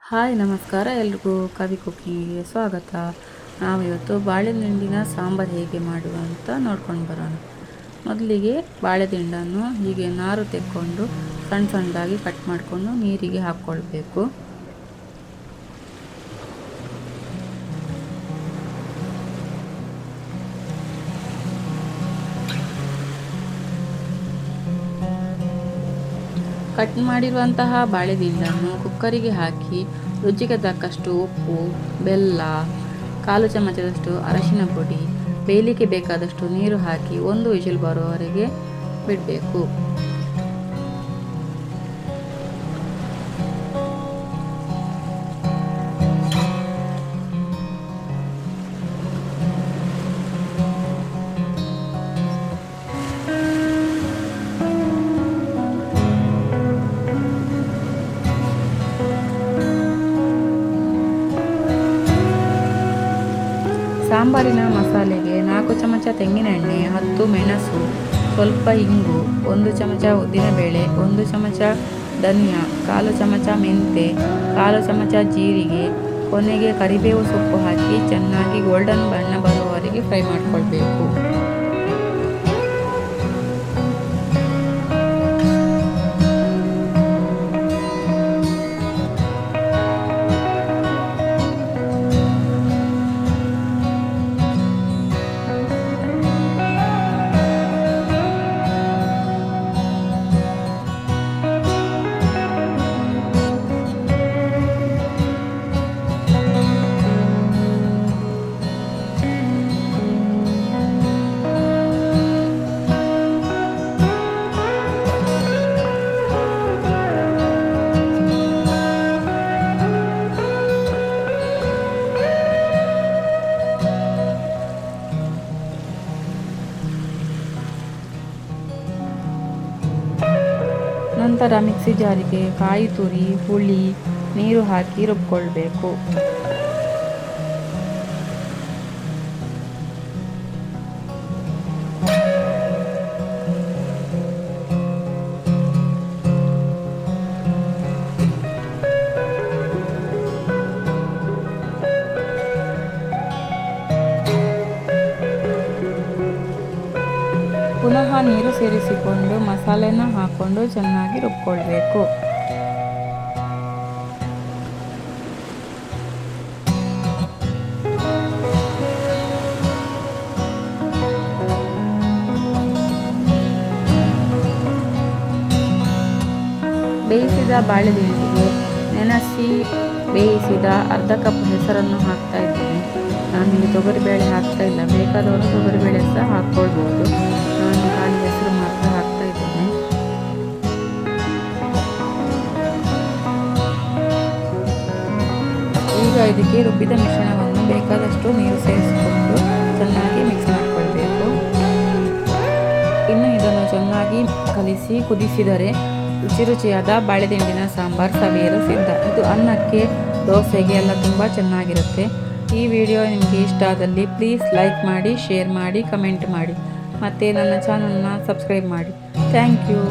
Hi ನಮಸ್ಕಾರ ಎಲ್ರಿಗೂ ಕವಿ ಕುಕ್ಕಿಂಗಿಗೆ ಸ್ವಾಗತ. ನಾವಿವತ್ತು ಬಾಳೆದಿಂಡಿನ ಸಾಂಬಾರು ಹೇಗೆ ಮಾಡುವ ಅಂತ ನೋಡ್ಕೊಂಡು ಬರೋಣ. ಮೊದಲಿಗೆ ಬಾಳೆದಿಂಡನ್ನು ಹೀಗೆ ನಾರು ತೆಕ್ಕೊಂಡು ಸಣ್ಣ ಸಣ್ಣದಾಗಿ ಕಟ್ ಮಾಡಿಕೊಂಡು ನೀರಿಗೆ ಹಾಕ್ಕೊಳ್ಬೇಕು. ಕಟ್ ಮಾಡಿರುವಂತಹ ಬಾಳೆದಿಂಡನ್ನು ಕುಕ್ಕರಿಗೆ ಹಾಕಿ ರುಚಿಗೆ ತಕ್ಕಷ್ಟು ಉಪ್ಪು, ಬೆಲ್ಲ, 1/4 ಚಮಚದಷ್ಟು ಅರಶಿನ ಪುಡಿ, ಬೇಯಲಿಕ್ಕೆ ಬೇಕಾದಷ್ಟು ನೀರು ಹಾಕಿ 1 ವಿಷಲ್ ಬರುವವರೆಗೆ ಬಿಡಬೇಕು. ಸಾಂಬಾರಿನ ಮಸಾಲೆಗೆ 4 ಚಮಚ ತೆಂಗಿನೆಣ್ಣೆ, 10 ಮೆಣಸು, ಸ್ವಲ್ಪ ಇಂಗು, 1 ಚಮಚ ಉದ್ದಿನಬೇಳೆ, 1 ಚಮಚ ಧನಿಯಾ, 1/4 ಚಮಚ ಮೆಂತೆ, 1/4 ಚಮಚ ಜೀರಿಗೆ, ಕೊನೆಗೆ ಕರಿಬೇವು ಸೊಪ್ಪು ಹಾಕಿ ಚೆನ್ನಾಗಿ ಗೋಲ್ಡನ್ ಬಣ್ಣ ಬರುವವರೆಗೆ ಫ್ರೈ ಮಾಡಿಕೊಳ್ಬೇಕು. ನಂತರ ಮಿಕ್ಸಿ ಜಾರಿಗೆ ಕಾಯಿ ತುರಿ, ಹುಳಿ, ನೀರು ಹಾಕಿ ರುಬ್ಕೊಳ್ಬೇಕು. ಪುನಃ ನೀರು ಸೇರಿಸಿಕೊಂಡು ಮಸಾಲೆನ ಹಾಕ್ಕೊಂಡು ಚೆನ್ನಾಗಿ ರುಬ್ಕೊಳ್ಬೇಕು. ಬೇಯಿಸಿದ ಬಾಳೆದಿಂಡಿಗೆ ನೆನೆಸಿ ಬೇಯಿಸಿದ ಅರ್ಧ ಕಪ್ ಹೆಸರನ್ನು ಹಾಕ್ತಾ ಇದ್ದೇನೆ. ನಾನಿಲ್ಲಿ ತೊಗರಿಬೇಳೆ ಹಾಕ್ತಾ ಇಲ್ಲ, ಬೇಕಾದವರು ತೊಗರಿಬೇಳೆ ಸಹ ಹಾಕ್ಕೊಳ್ಬೋದು. ನಾನು ಖಾಲಿ ಹೆಸರು ಮಾತ್ರ ಹಾಕ್ತಾ ಇದ್ದೇನೆ. ಈಗ ಇದಕ್ಕೆ ರುಬ್ಬಿದ ಮಿಶ್ರಣವನ್ನು ಬೇಕಾದಷ್ಟು ನೀರು ಸೇರಿಸಿಕೊಂಡು ಚೆನ್ನಾಗಿ ಮಿಕ್ಸ್ ಮಾಡಿಕೊಳ್ಬೇಕು. ಇನ್ನು ಇದನ್ನು ಚೆನ್ನಾಗಿ ಕಲಿಸಿ ಕುದಿಸಿದರೆ ರುಚಿಯಾದ ಬಾಳೆದಿಂಡಿನ ಸಾಂಬಾರು ಸವಿಯಲು ಸಿದ್ಧ. ಇದು ಅನ್ನಕ್ಕೆ, ದೋಸೆಗೆ ಎಲ್ಲ ತುಂಬ ಚೆನ್ನಾಗಿರುತ್ತೆ. ಈ ವಿಡಿಯೋ ನಿಮಗೆ ಇಷ್ಟ ಆದಲ್ಲಿ ಪ್ಲೀಸ್ ಲೈಕ್ ಮಾಡಿ, ಶೇರ್ ಮಾಡಿ, ಕಮೆಂಟ್ ಮಾಡಿ, ಮತ್ತು ನನ್ನ ಚಾನಲ್ನ ಸಬ್ಸ್ಕ್ರೈಬ್ ಮಾಡಿ. Thank you.